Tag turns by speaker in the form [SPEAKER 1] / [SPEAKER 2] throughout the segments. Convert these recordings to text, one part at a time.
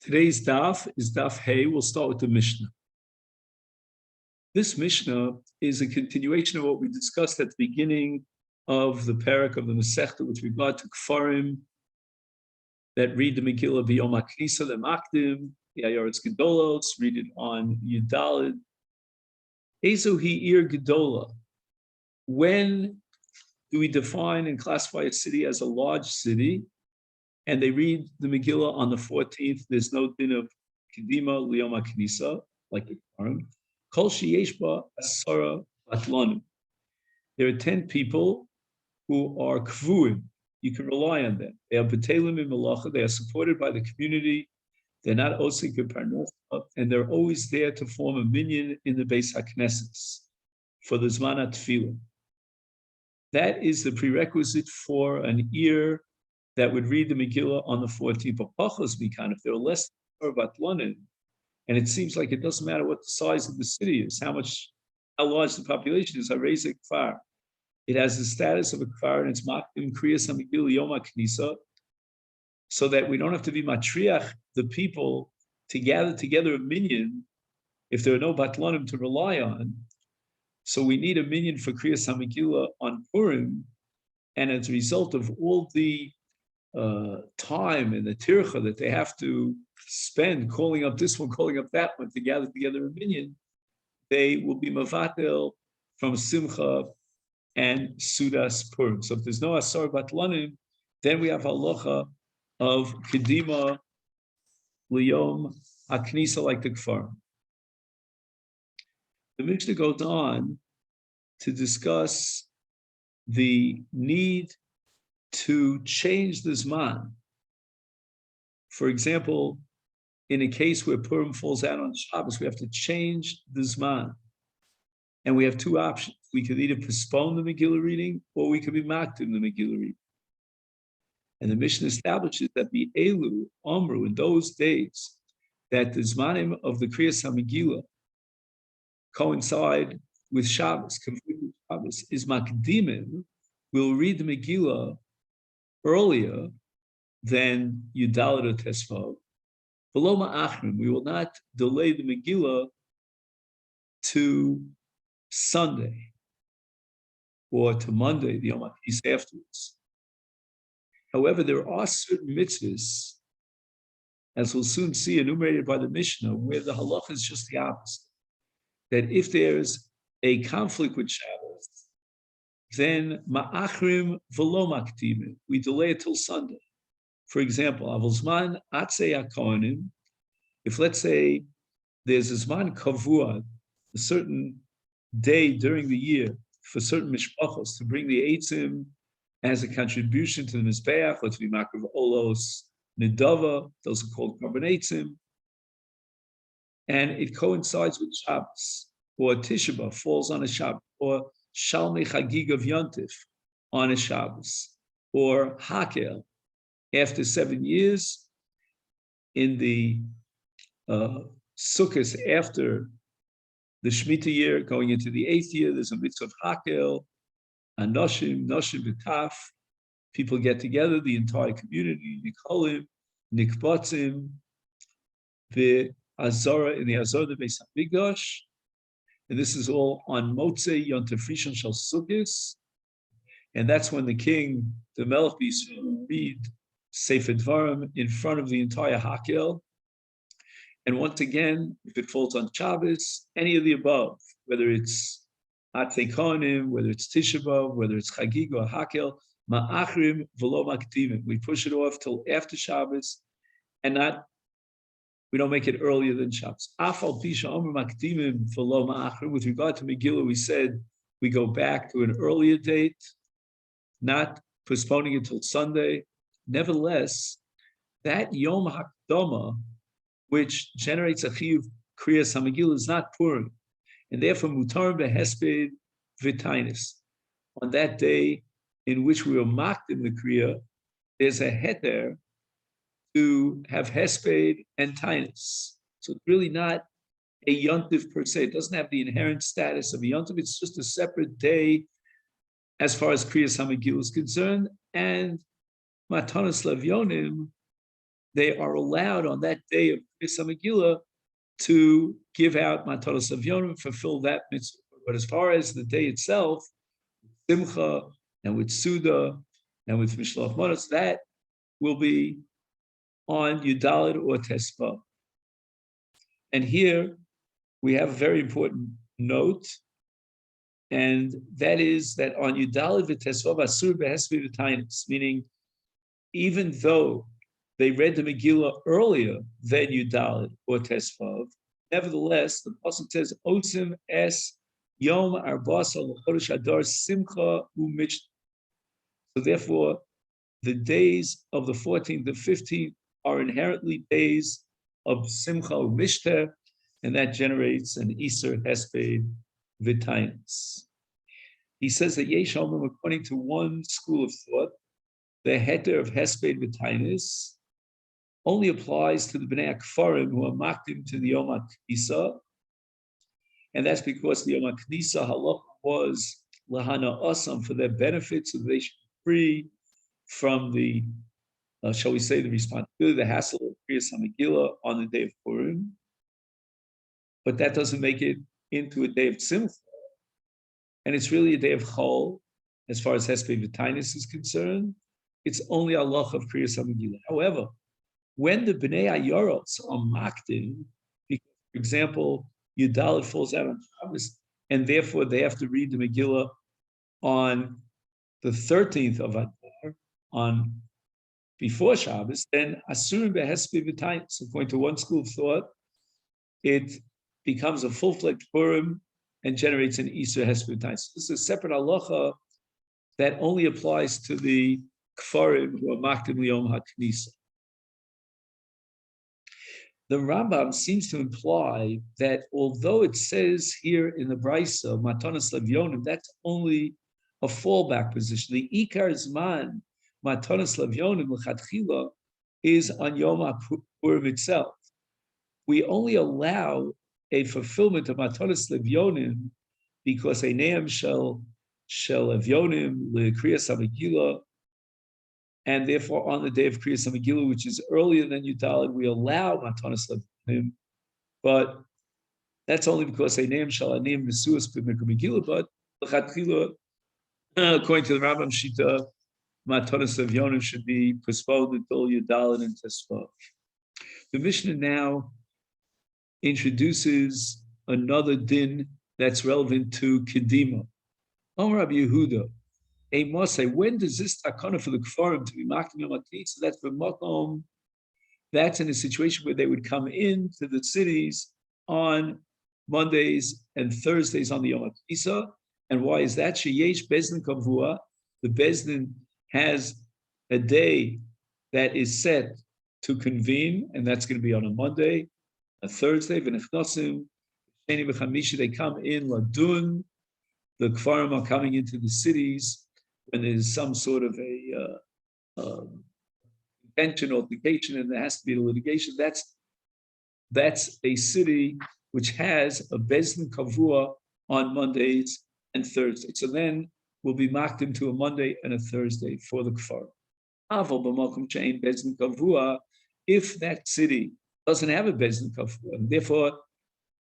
[SPEAKER 1] Today's daf is daf Hey. We'll start with the Mishnah. This Mishnah is a continuation of what we discussed at the beginning of the parak of the Masechet with regard to Kfarim that read the Megilla B'Yom HaKnisa Lemakdim, the Ayoretz Gedolos, read it on Yudalid. Ezo Hi'ir Gedola. When do we define and classify a city as a large city? And they read the Megillah on the 14th. There's no din of Kedima Liyom HaKnisa, like the Kfarim. Kol sheyesh ba asara batlanim. There are 10 people who are kvuim. You can rely on them. They are betelim in malacha. They are supported by the community. They're not osik parnasa, and they're always there to form a minyan in the Beis HaKnesses for the Zman HaTfilah. That is the prerequisite for an ear that would read the Megillah on the 14th. But pachos mikan, if there are less than batlanim, and it seems like it doesn't matter what the size of the city is, how large the population is. Harei ze kfar. It has the status of a kfar, and it's makdim kriyas hamegillah yom haknisa, so that we don't have to be matriach the people to gather together a minyan if there are no batlanim to rely on. So we need a minyan for kriyas hamegillah on Purim, and as a result of all the time and the tircha that they have to spend calling up this one, calling up that one to gather together a minyan, they will be mavatel from simcha and sudas Purim. So if there's no asar batlanim, then we have halacha of kedima liyom haknisa like the kfar. The Mishnah goes on to discuss the need to change the Zman. For example, in a case where Purim falls out on Shabbos, we have to change the Zman. And we have two options. We could either postpone the Megillah reading, or we could be makdim the Megillah reading. And the Mishnah establishes that the Elu, Omru, in those days, that the Zmanim of the Kriyas HaMegillah coincide with Shabbos, conflict with Shabbos, is makdimim, will read the Megillah earlier than Yudalad or Tesvav. Below Ma'achrim, we will not delay the Megillah to Sunday or to Monday, the Yom HaKis afterwards. However, there are certain mitzvahs, as we'll soon see, enumerated by the Mishnah, where the halacha is just the opposite. That if there's a conflict with Shabbos, then ma'achrim v'lo maktimim, we delay it till Sunday. For example, avol atzei hakohanim, if let's say there's a zman kavua, a certain day during the year for certain mishpachos to bring the eitzim as a contribution to the mizbeach, or to be makriv olos nidava, those are called korban eitzim, and it coincides with Shabbos, or Tisha B'Av falls on a Shabbos, or Shalmei Chagig of Yontif on a Shabbos, or Hakel after 7 years in the Sukkot after the Shemitah year, going into the 8th year, there's a mitzvah of Hakel, Anoshim, Noshim B'Taf. People get together, the entire community, Nikolim, Nikbotzim, the Azara in the Azara, the Beis HaMikdash. And this is all on Motzei Yontif Rishon Shel Sukkos. And that's when the king, the Melech B'Yisrael, will read Sefer Dvarim in front of the entire Hakel. And once again, if it falls on Shabbos, any of the above, whether it's Atzei Kohanim, whether it's Tisha B'Av, whether it's Chagig or Hakel, Ma'achrim v'lo maktimim. We push it off till after Shabbos, and we don't make it earlier than Shabbos. Afal pisha omer maktimim v'lo ma'achrim. With regard to Megillah, we said we go back to an earlier date, not postponing it till Sunday. Nevertheless, that Yom HaKdama, which generates a chiyuv kriyas hamegillah, is not Purim, and therefore mutar behesped v'tainis. On that day in which we were mocked in the kriya, there's a heter to have hesped and tainus. So it's really not a yontif per se. It doesn't have the inherent status of a yontif. It's just a separate day as far as kriyas hamegillah is concerned. And matanos levyonim they are allowed on that day of Kriyas Megillah to give out Matanos Avyonim, fulfill that mitzvah. But as far as the day itself, Simcha and with Suda and with Mishloach Manos, that will be on Yudalid or Tespa. And here we have a very important note, and that is that on Yudalid v'Tesvav Asur b'Hespi v'Tainis, meaning even though they read the Megillah earlier than Yudalid or Tesvav, nevertheless, the Pasuk says, Otzim es Yom Arbasa l'Chodesh Adar Simcha u'Mishta. So therefore, the days of the 14th and 15th are inherently days of Simcha u'Mishta, and that generates an Iser Hesped V'Tainis. He says that Yesh Omrim, according to one school of thought, the heter of Hesped V'Tainis only applies to the Bnei Akfarim who are makdim to the Yom HaKnisa, and that's because the Yom HaKnisa halacha was lahana asam, for their benefit, so they should be free from the, shall we say, the responsibility, the hassle of Kriyas HaMegillah on the day of Purim. But that doesn't make it into a day of Simcha. And it's really a day of Chol, as far as Hesped V'Tainis is concerned. It's only halacha of Kriyas HaMegillah. However, when the Bnei Ayoros are makdim, because, for example, Yudalid falls out on Shabbos, and therefore they have to read the Megillah on the 13th of Adar, on before Shabbos, then Asurim b'Hesped V'Tainis, according to one school of thought, it becomes a full-fledged Purim and generates an Iser Hesped V'Tainis. This is a separate halacha that only applies to the Kfarim who are makdim Yom HaKnisa. The Rambam seems to imply that although it says here in the Brisa, Matanos Levyonim, that's only a fallback position. The Ikar Zman, Matanos Levyonim, L'chadchila, is on Yom HaPurim itself. We only allow a fulfillment of Matanos Levyonim because Eineim shel Levyonim, L'Kriyas HaMegillah, and therefore, on the day of Kriyas HaMegillah, which is earlier than Yudalid, we allow Matanos Levyonim, but that's only because Eineim shel Anim Nesuas b'Megillah. But l'chadchila, according to the Rambam Shita, Matanos Levyonim should be postponed until Yudalid and Tesvav. The Mishnah now introduces another din that's relevant to Kedima. Amar Rabbi Yehuda, a Moshe, when does this takana for the Kfarim to be makdim Yom HaKnisa? So that's for Makom. That's in a situation where they would come into the cities on Mondays and Thursdays on the Yom HaKnisa. And why is that? Sheyesh Bezdin Kavua. The Bezdin has a day that is set to convene, and that's going to be on a Monday, a Thursday. V'nechnosim, Sheni v'chamisha, they come in Ladun. The Kfarim are coming into the cities when there's some sort of a contention or litigation, and there has to be a litigation. That's a city which has a Bezdin Kavua on Mondays and Thursdays. So then we'll be marked into a Monday and a Thursday for the Kfarim. Aval b'makom she'ein Bezdin Kavua, if that city doesn't have a Bezdin Kavua, and therefore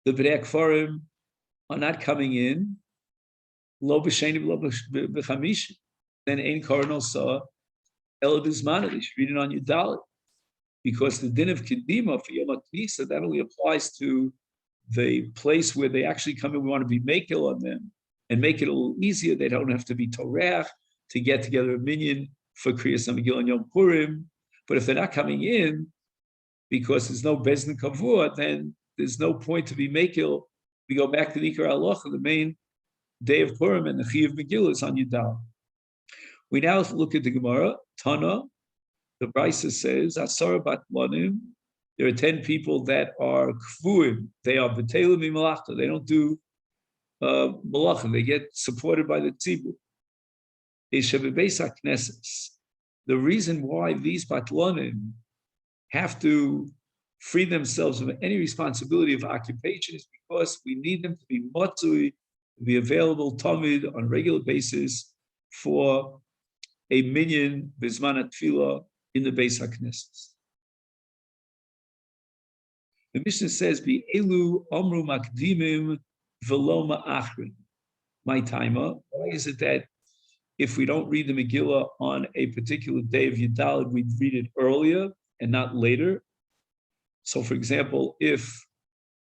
[SPEAKER 1] the Bnei Kfarim are not coming in, lo b'sheni lo b'chamish, then ein koron sa el b'zmana. They should read it on Yudalid, because the din of kedima for Yom HaKnisa, that only applies to the place where they actually come in. We want to be makil on them and make it a little easier. They don't have to be torach to get together a minyan for Kriyas HaMegillah and Yom Purim. But if they're not coming in because there's no Bezdin Kavua, then there's no point to be makil. We go back to the Ikar Halacha, the main day of Purim, and the Chi of Megillah is on Yudalid. We now look at the Gemara, Tana. The Brisa says, Asara bat Lanim, there are 10 people that are kvuim. They are b'telim malachta. They don't do malacha. They get supported by the tzibur. The reason why these batlanim have to free themselves of any responsibility of occupation is because we need them to be matzui, to be available tamid on a regular basis for a minyan bizman tefillah in the Beis HaKnesses. The Mishnah says, "Be elu omru makdimim velo ma'achrin." My timer. Why is it that if we don't read the Megillah on a particular day of Yudalid, we read it earlier and not later? So, for example, if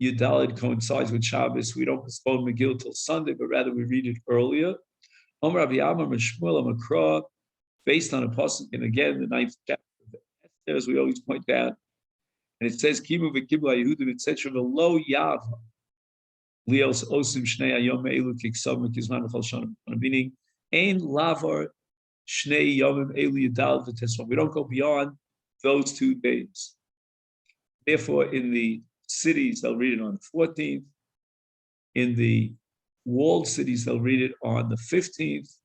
[SPEAKER 1] Yudalid coincides with Shabbos, we don't postpone Megillah till Sunday, but rather we read it earlier. Om Rabbi Amar Meshmuel Amakra, based on a pasuk, and again, the 9th chapter of Esther, as we always point out, and it says, Kimu v'kibla Yehudim, etc. V'lo yava lios osim shnei ayom elu kiksav mekizman v'chol shana, meaning ein lavar shnei yomim elu yudal v'tesvav. We don't go beyond those 2 days. Therefore, in the cities, they'll read it on the 14th. In the walled cities, they'll read it on the 15th,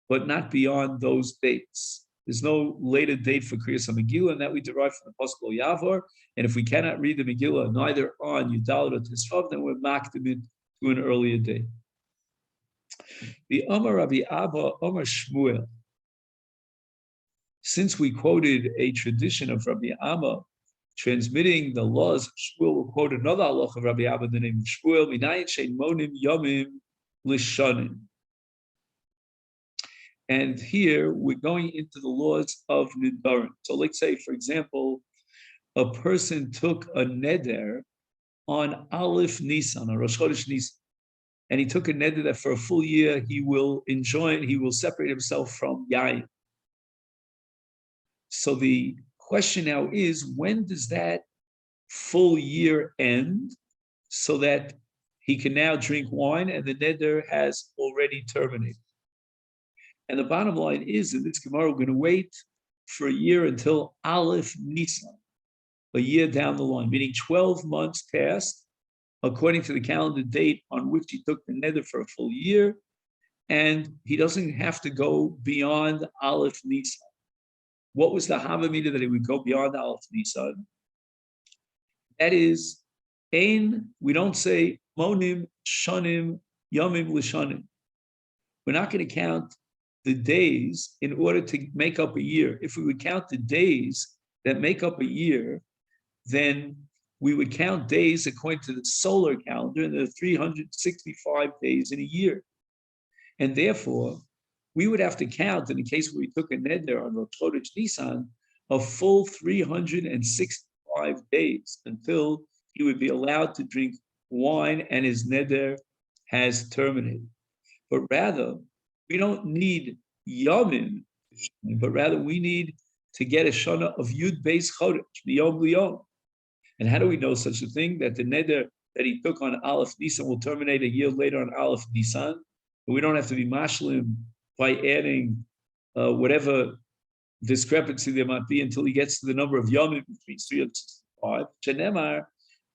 [SPEAKER 1] but not beyond those dates. There's no later date for Kriyas HaMegillah, and that we derive from the Pasuk Yavar. And if we cannot read the Megillah neither on Yudalid or Tisvav, then we're makdim it to an earlier date. The Amar Rabbi Abba, Amar Shmuel. Since we quoted a tradition of Rabbi Amma transmitting the laws of Shmuel, we'll quote another halach of Rabbi Abba, the name of Shmuel, Minayin shein monim yomim lishanim. And here we're going into the laws of Nidarim. So let's say, for example, a person took a neder on Aleph Nisan, or Rosh Chodesh Nisan, and he took a neder that for a full year he will separate himself from Yayin. So the question now is, when does that full year end so that he can now drink wine and the neder has already terminated? And the bottom line is, in this Gemara, we're going to wait for a year until Aleph Nisan, a year down the line, meaning 12 months passed, according to the calendar date on which he took the neder for a full year, and he doesn't have to go beyond Aleph Nisan. What was the Havamina that he would go beyond Aleph Nisan? That is, we don't say Monim, Shanim, Yomim, Lishanim. We're not going to count the days in order to make up a year. If we would count the days that make up a year, then we would count days according to the solar calendar, and there are 365 days in a year. And therefore, we would have to count, in the case where we took a neder on Rosh Chodesh Nisan, a full 365 days until he would be allowed to drink wine and his neder has terminated. But rather, we don't need Yomim, but rather we need to get a Shana of Yud Beis Chodesh, B'Yom L'Yom. And how do we know such a thing? That the neder that he took on Aleph Nisan will terminate a year later on Aleph Nisan. But we don't have to be mashlim by adding whatever discrepancy there might be until he gets to the number of Yomim, which means 365. Shenemar,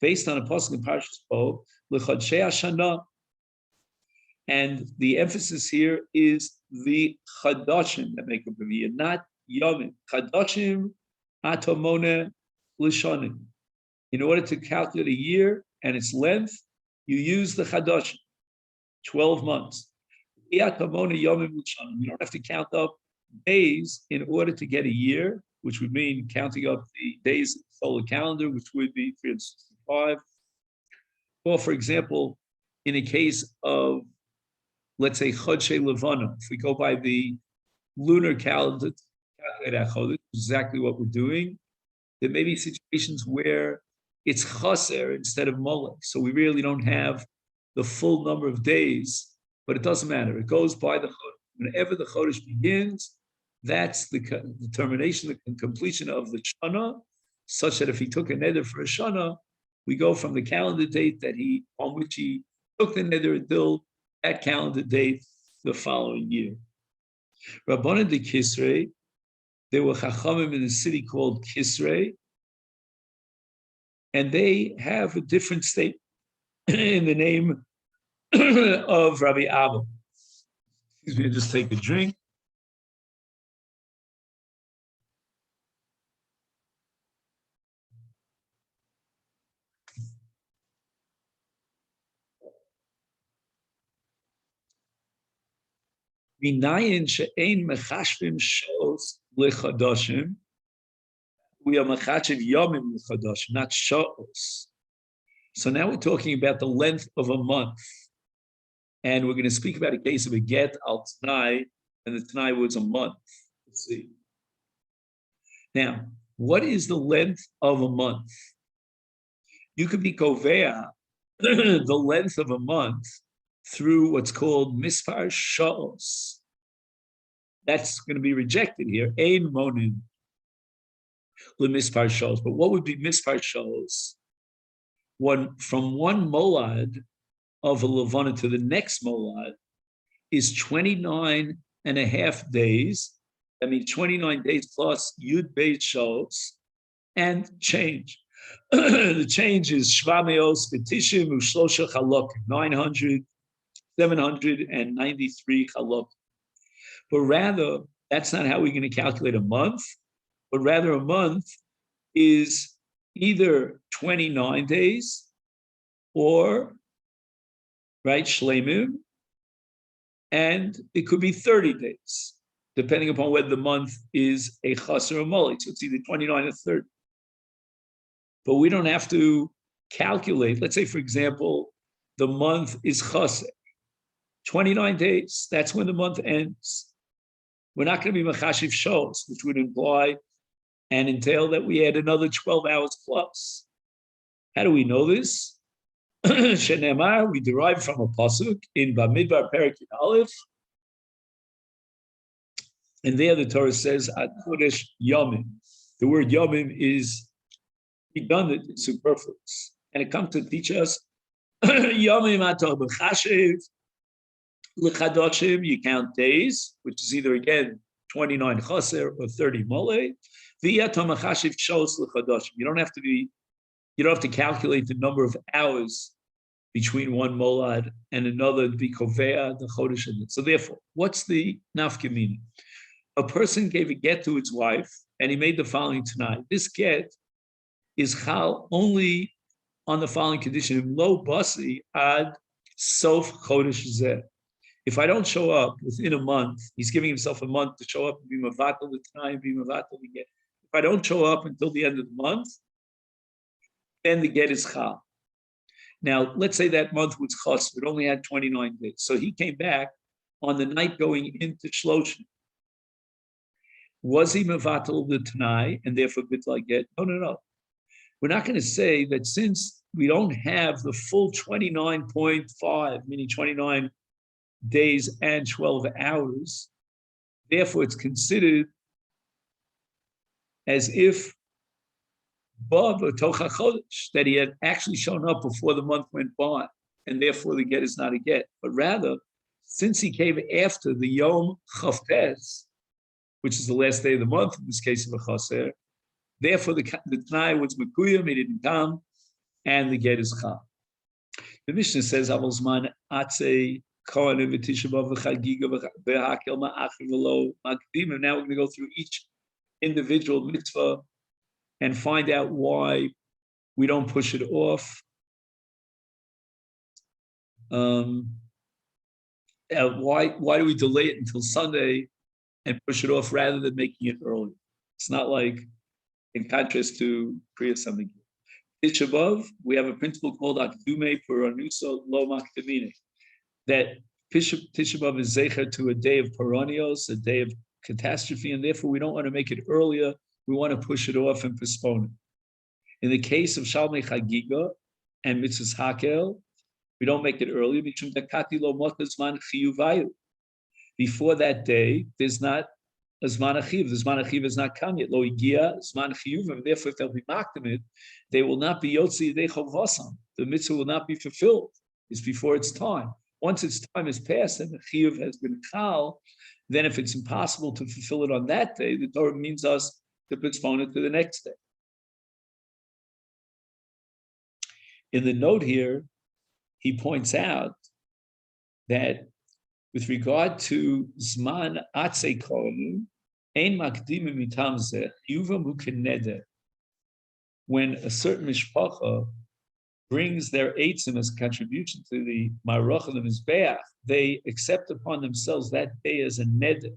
[SPEAKER 1] based on a pasuk in Parshas Bo, L'Chodshei Hashana. And the emphasis here is the Chadashim that make up the year, not Yomim. Chadashim atomone l'shanim. In order to calculate a year and its length, you use the Chadashim, 12 months. You don't have to count up days in order to get a year, which would mean counting up the days of the solar calendar, which would be 365. Or, for example, in a case of, let's say, Chodshei Levana, if we go by the lunar calendar to calculate our Chodesh, exactly what we're doing, there may be situations where it's chaser instead of molech. So we really don't have the full number of days, but it doesn't matter. It goes by the Chodesh. Whenever the Chodesh begins, that's the determination, the completion of the Shana, such that if he took a neder for a Shana, we go from the calendar date on which he took the neder until that calendar date the following year. Rabbanan de Kisrei, there were Chachamim in a city called Kisrei, and they have a different state in the name of Rabbi Abba. Excuse me, just take a drink. Minayin she'ein mechashvim shos lechadashim. We are mechashv yomim lechadashim, not shos. So now we're talking about the length of a month. And we're going to speak about a case of a get al Tanai, and the Tanai was a month. Let's see. Now, what is the length of a month? You could be kovea the length of a month through what's called mispar sha'os. That's going to be rejected here. Ein monin mispar sha'os. But what would be mispar sha'os? From one molad of a levana to the next molad is 29 and a half days. That means 29 days plus yud beit sha'os and change. The change is shvameos betishim ushlosha chalok, 793 chalok. But rather, that's not how we're going to calculate a month, but rather a month is either 29 days or, right, shlemim, and it could be 30 days, depending upon whether the month is a chas or a moli. So it's either 29 or 30. But we don't have to calculate. Let's say, for example, the month is chas, 29 days. That's when the month ends. We're not going to be machashiv shos, which would imply and entail that we add another 12 hours plus. How do we know this? Shenemar, we derive from a pasuk in Bamidbar Perek Aleph, and there the Torah says Ad Kodesh Yomim. The word Yomim is redundant, it's superfluous, and it comes to teach us Yomim Ator B'Chashiv L'Chadoshim. You count days, which is either again 29 chaser or 30 mole. V'yatom Achashiv Shos L'Chadoshim. You don't have to calculate the number of hours between one molad and another to be kovea, the chodesh. So therefore, what's the nafka meaning? A person gave a get to his wife, and he made the following tonight. This get is chal only on the following condition: lo basi ad sof chodesh zeh. If I don't show up within a month, he's giving himself a month to show up and be mavatal the time, be mavatal the get. If I don't show up until the end of the month, then the get is chal. Now, let's say that month was chas, it only had 29 days. So he came back on the night going into Shloshim. Was he mevatel the Tanai and therefore bitla get? No. We're not going to say that since we don't have the full 29.5, meaning 29 days and 12 hours, therefore it's considered as if that he had actually shown up before the month went by, and therefore the get is not a get. But rather, since he came after the Yom Chavtes, which is the last day of the month, in this case of a chaser, therefore the Tanai was Mekuyim, he didn't come, and the get is Chal. The Mishnah says, Avolzman Atze Kohanim v'Tisha B'Av v'Chagiga v'Hakel Ma'achir v'Lo Makdim. And now we're going to go through each individual mitzvah and find out why we don't push it off. Why do we delay it until Sunday and push it off rather than making it early? It's not like, in contrast to Kriya something. Tisha B'Av, we have a principle called Akdume Puranuso Lo Makdamine, that Tisha B'Av is zecher to a day of Paranios, a day of catastrophe, and therefore we don't want to make it earlier. We want to push it off and postpone it. In the case of Shalmei Chagiga and Mitzvahs Hakel, we don't make it earlier. Before that day, there's not a Zman Achiv. The Zman Achiv has not come yet. Lo Igia, Zman Chiyuvim. Therefore, if they'll be makdamid, they will not be Yotzi Yidei Chavosam. The mitzvah will not be fulfilled. It's before its time. Once its time has passed and the Chiyuv has been Chal, then if it's impossible to fulfill it on that day, the Torah means us to postpone it to the next day. In the note here, he points out that with regard to Zman Atzei Kohanim, Ein Makdimim Mitam Zeh, Chiyuvam Hu Keneder, when a certain mishpacha brings their eitzim as a contribution to the Maroch of the Mizbeach, they accept upon themselves that day as a neder.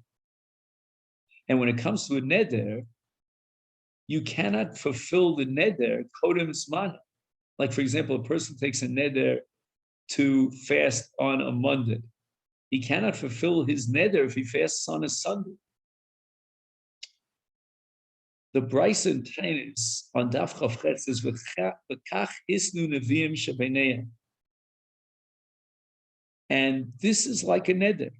[SPEAKER 1] And when it comes to a neder, you cannot fulfill the neder kodem zman, Like, for example, a person takes a neder to fast on a Monday. He cannot fulfill his neder if he fasts on a Sunday. The Bryce and Tainis on Daf Chav says, "V'kach hisnu neviim shebeineim," and this is like a neder.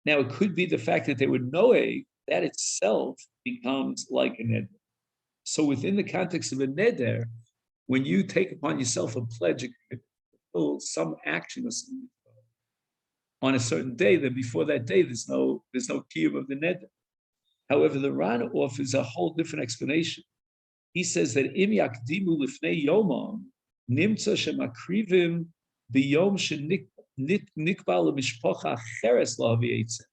[SPEAKER 1] Now, it could be the fact that they were noeg, that itself becomes like a neder. So, within the context of a neder, when you take upon yourself a pledge, some action or something on a certain day, then before that day, there's no kiyum of the neder. However, the Ran offers a whole different explanation. He says that im yakdimu lifnei yomam nimtza shemakrivim biyom shenikbal lemishpocha cheres lahavi eitzem.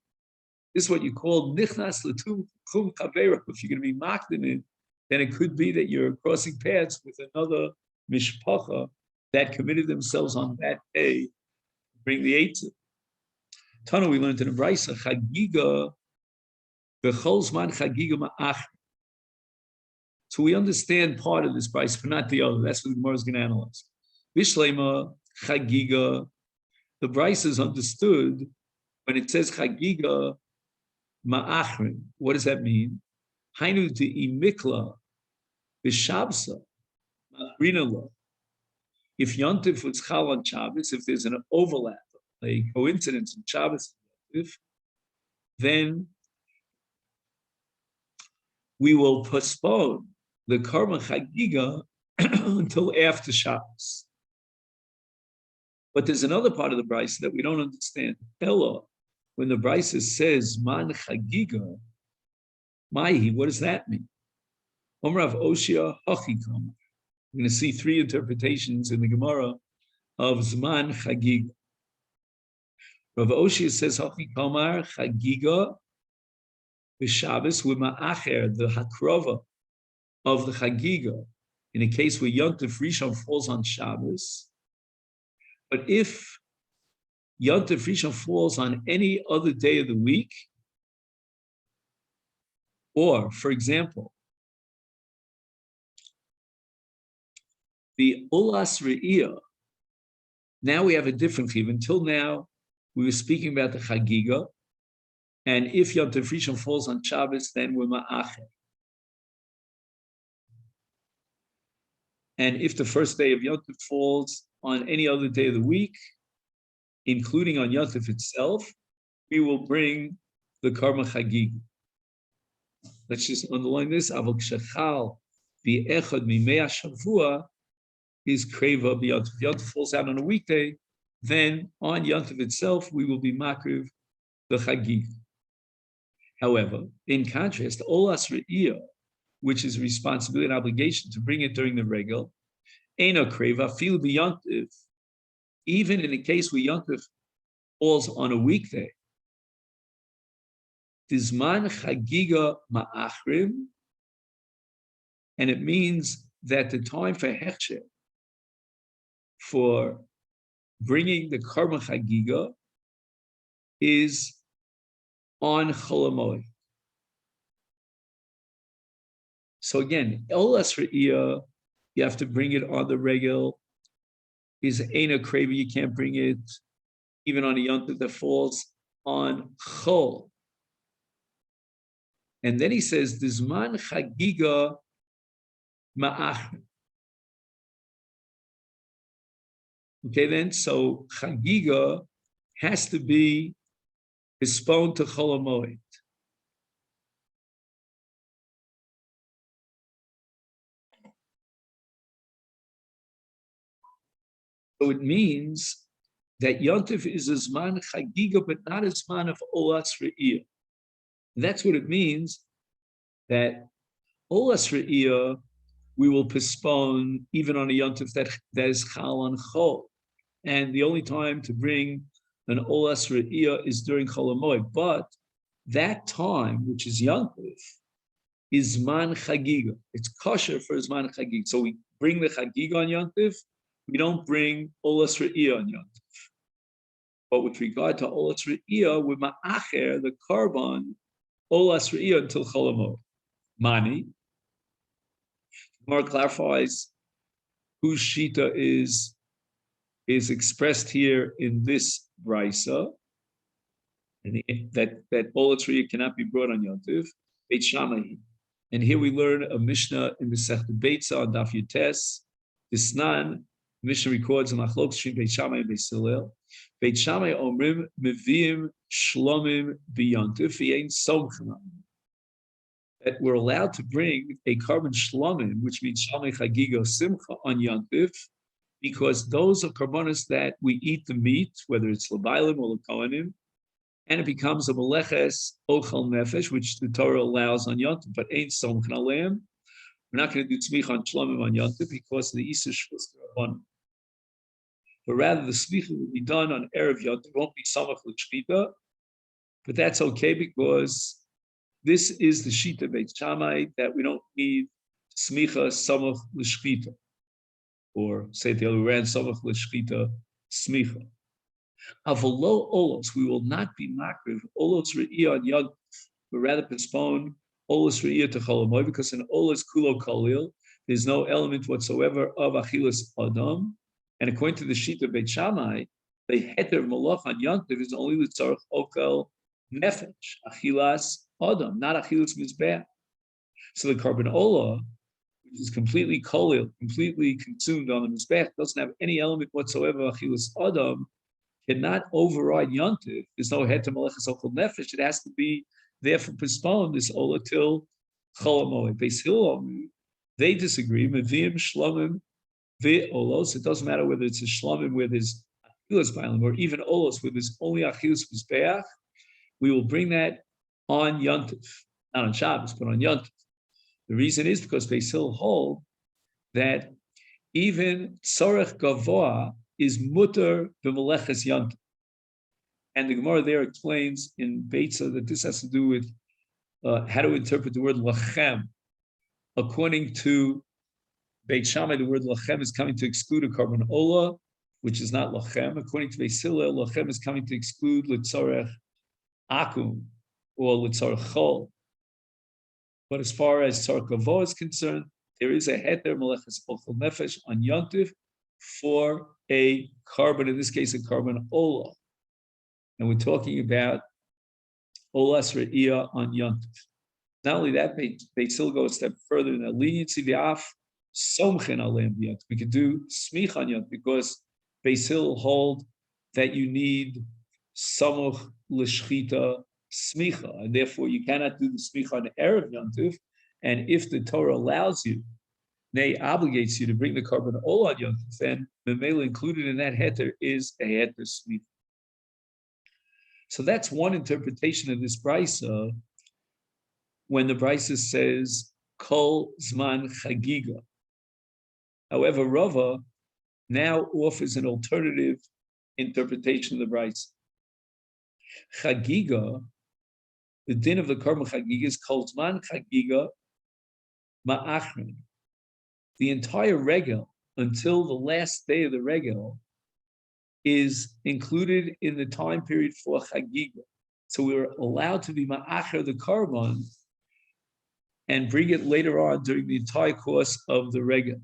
[SPEAKER 1] This is what you call nichnas letum chum chavera. If you're going to be mocked in it, then it could be that you're crossing paths with another mishpocha that committed themselves on that day to bring the eitzem. Tana, we learned in the Brisa, chagiga. So we understand part of this price, but not the other. That's what the Gemara is going to analyze. Vishlema chagiga. The Bryce is understood when it says chagiga ma'achrim. What does that mean? Hainu de'imikla b'shabsa ma'rinala. If Yontif was chal on Shabbos, if there's an overlap, a coincidence in Shabbos, then we will postpone the Karma Chagiga until after Shabbos. But there's another part of the Brisa that we don't understand. Ella, when the Brisa says Man Chagiga, Maihi, what does that mean? Omrav Oshia Hachikam. We're going to see three interpretations in the Gemara of Zman Chagiga. Rav Oshia says Hachikamar Chagiga Shabbos with ma'acher, the hakrova of the chagiga, in a case where Yontif Rishon falls on Shabbos. But if Yontif Rishon falls on any other day of the week, or, for example, the Ulas Re'iyah, now we have a different chiyuv. Until now, we were speaking about the chagiga, and if Yom Tov Rishon falls on Shabbos, then we're ma'acher. And if the first day of Yom Tov falls on any other day of the week, including on Yom Tov itself, we will bring the Karma Chagig. Let's just underline this. Aval k'shechal bi'echad mimei hashavua is kreva b'Yom Tov. Yom Tov falls out on a weekday, then on Yom Tov itself, we will be makriv the Chagig. However, in contrast, Olas Re'iyah, which is responsibility and obligation to bring it during the regal, Eino Kreva, fil b'Yontif, even in the case where Yontif falls on a weekday, Tizman Chagiga Ma'achrim, and it means that the time for Hechsher, for bringing the Karma Chagiga, is on Chol HaMoed. So again, Olas Re'iyah, you have to bring it on the regel. Is Eina Kreva, you can't bring it even on a Yontif that falls on Chol. And then he says, Dizman Chagiga Ma'achrim. Okay, then, so Chagiga has to be postponed to Chol HaMoed. So it means that Yontif is a Zman Chagiga, but not a Zman of Olas Re'iyah. That's what it means, that Olas Re'iyah we will postpone even on a Yontif that is Chal on Chol. And the only time to bring an Olas Re'iyah is during Chol HaMoed. But that time, which is Yontif, is Zman Chagiga. It's kosher for Zman Chagiga. So we bring the Chagiga on Yontif, we don't bring Olas Re'iyah on Yontif. But with regard to Olas Re'iyah, we're ma'acher, the carbon, Olas Re'iyah until Chol HaMoed. Mani. More clarifies whose shita is expressed here in this brisa, and that Olatriya cannot be brought on Yontif, Beit Shammai. And here we learn a Mishnah in Masechet Beitza on Daf Yutes. Disnan, Mishnah records in Machlok Shim Beit Shammai and Beit Hillel. Beit Shammai Omrim Meviim Shlomim B'Yontif V'Yein Somchim. That we're allowed to bring a carbon Shlomim, which means Shammai Chagiga Simcha on Yontif, because those are karbonos that we eat the meat, whether it's L'Bailim or L'Kohanim, and it becomes a meleches ochel nefesh, which the Torah allows on Yontif, but ain't somchen aleim. We're not going to do tzmicha on shlomim on Yontif because of the Isur Shvus D'Rabbanan. But rather, the tzmicha will be done on Erev Yontif. It won't be samach l'shchita, but that's okay because this is the shita Beit Shammai that we don't need tzmicha samach l'shchita, or say the other way, samach l'shchita tzmicha. Avolo olos, we will not be makriv olos re'iyah on yad, but rather postpone olos re'iyah to cholamoy, because in olos kulo kolil, there's no element whatsoever of achilas adam. And according to the shita Beit Shammai, the heter malach on yantiv is only l'tzarech okel nefesh, achilas adam, not achilas mizbeach. So the carbon ola, which is completely kolil, completely consumed on the mizbeach, doesn't have any element whatsoever of achilas adam, cannot override Yontif. There's no head to Malachas Ochel Nefesh. It has to be therefore postponed this Ola till Chol HaMoed. Beis Hillel, they disagree. Meviim Shlomim ve'olos. It doesn't matter whether it's a Shlomim where there's Achilas Bailim or even Olos where there's only Achilas Mizbeach. We will bring that on Yontif, not on Shabbos, but on Yontif. The reason is because Beis Hillel hold that even Tzorech Gavoa is mutter b'meleches yantiv. And the Gemara there explains in Beitza that this has to do with how to interpret the word lachem. According to Beit Shammai, the word lachem is coming to exclude a carbon ola, which is not lachem. According to Beis Hillel, lachem is coming to exclude litzorech akum or litzorech chol. But as far as tzorech gavo is concerned, there is a heter meleches ochel nefesh on yantiv for a carbon, in this case, a carbon ola. And we're talking about olas re'iyah on Yontif. Not only that, they still go a step further in the leniency v'af somchen aleim b'yontif. We could do smich on Yontif because Beis Hillel hold that you need samuch l'shchita smicha, and therefore you cannot do the smicha on Erev Yontif. And if the Torah allows you, nay, obligates you to bring the carbon ola on Yontif, then memela included in that heter is a heter smicha. So that's one interpretation of this brisa. When the brisa says kol zman chagiga. However, Rava now offers an alternative interpretation of the brisa. Chagiga, the din of the carbon chagiga is kol zman chagiga ma'achrin. The entire regel until the last day of the regel is included in the time period for chagiga. So we're allowed to be ma'acher the carbon and bring it later on during the entire course of the regel.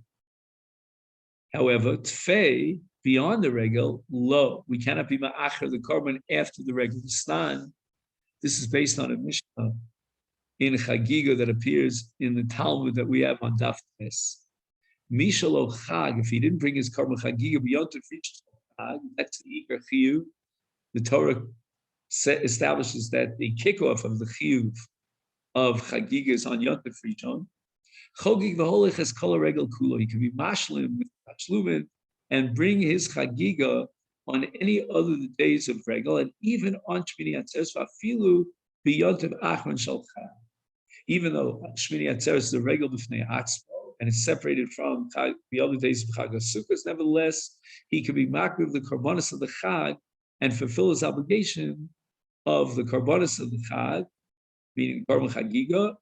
[SPEAKER 1] However, tfei, beyond the regel, lo, we cannot be ma'acher the carbon after the regel. Stan, this is based on a Mishnah in chagiga that appears in the Talmud that we have on Daf Tes. Mishalo chag, if he didn't bring his carbon chagiga beyond to reach chag, that's the ikar chiyuv. The Torah establishes that the kickoff of the chiyuv of chagiga is on Yom Tov Rishon. Chogig v'holech es kol regel kulo. He can be mashlim with tashlumin and bring his chagiga on any other days of regel, and even on Shmini Atzeres v'afilu b'Yom Tov achron shel chag. Even though Shmini Atzeres is the regel b'fnei atzmo, and it's separated from the other days of Chag HaSukkos, nevertheless, he can be makriv the karbonos of the Chag and fulfill his obligation of the karbonos of the Chag, meaning Karban Chagiga,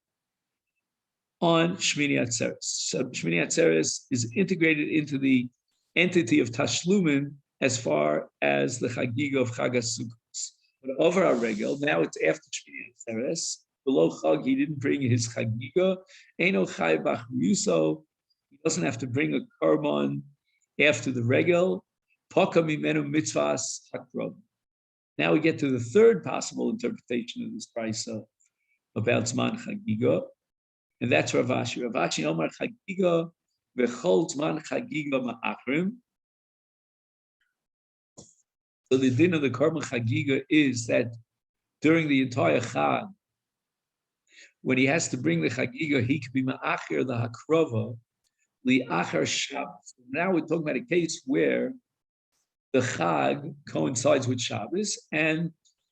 [SPEAKER 1] on Shmini Atzeres. So Shmini Atzeres is integrated into the entity of Tashlumin as far as the Chagiga of Chag HaSukkos. But over our regel, now it's after Shmini Atzeres. Below Chag, he didn't bring his Chagiga. Eino Chai Bach Yuso. He doesn't have to bring a carbon after the regel, Poka mimenu mitzvahs hakrov. Now we get to the third possible interpretation of this brisa about Zman Chagiga, and that's Rav Ashi. Rav Ashi Omar Chagiga v'chol Zman Chagiga ma'achrim. So the din of the Korban Chagiga is that during the entire Chag, when he has to bring the Chagiga, he could be ma'achir the hakrova li'achar Shabbos. Now we're talking about a case where the Chag coincides with Shabbos, and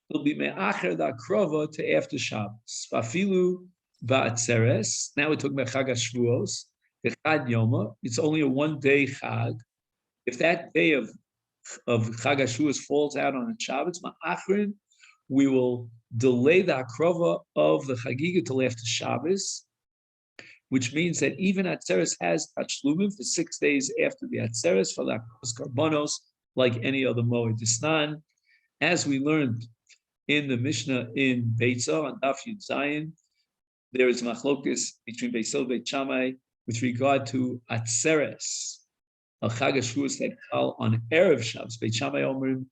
[SPEAKER 1] it'll be me'acher the akrova to after Shabbos. Vafilu ba'atzeres. Now we're talking about Chag HaShavuos, the Chad Yoma. It's only a one-day Chag. If that day of Chag HaShavuos falls out on a Shabbos, ma'achrin, we will delay the akrova of the Chagiga till after Shabbos, which means that even Atzeres has Tachlumim for 6 days after the Atzeres for the Akros Karbonos, like any other Moed Disnan. As we learned in the Mishnah in Beitzah on Daf Yud Zayin, there is machlokes between Beis Hillel and Beit Shammai with regard to Atzeres, a Chag HaShavuos that fell on Erev Shabbos. Beit Shammai Omrim,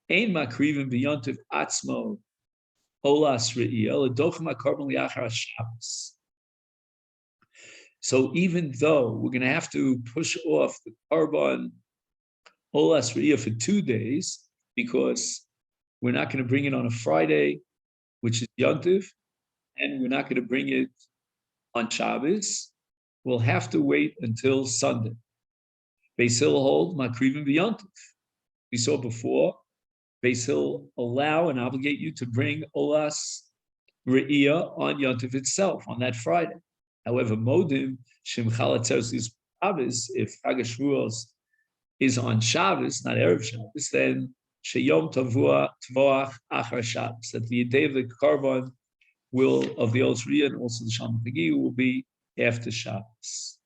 [SPEAKER 1] Ein Makrivim B'Yontiv Atzmo Olas Re'iyah L'Dochem HaKorban Li'achar HaShabbos. So even though we're going to have to push off the Korban Olas Re'iyah for 2 days, because we're not going to bring it on a Friday, which is Yontiv, and we're not going to bring it on Shabbos, we'll have to wait until Sunday. Beis Hillel hold Makrivim B'Yontiv. We saw before, Beis Hillel allow and obligate you to bring Olas Re'iyah on Yontiv itself, on that Friday. However, Modim, Shimchal Atzeres is Shabbos, if Chag HaShavuos is on Shabbos, not Erev Shabbos, then Sheyom Tavoach Achar Shabbos, that the day of the Korban will, of the Olas Re'iyah and also the Shalom Chagiga will be after Shabbos.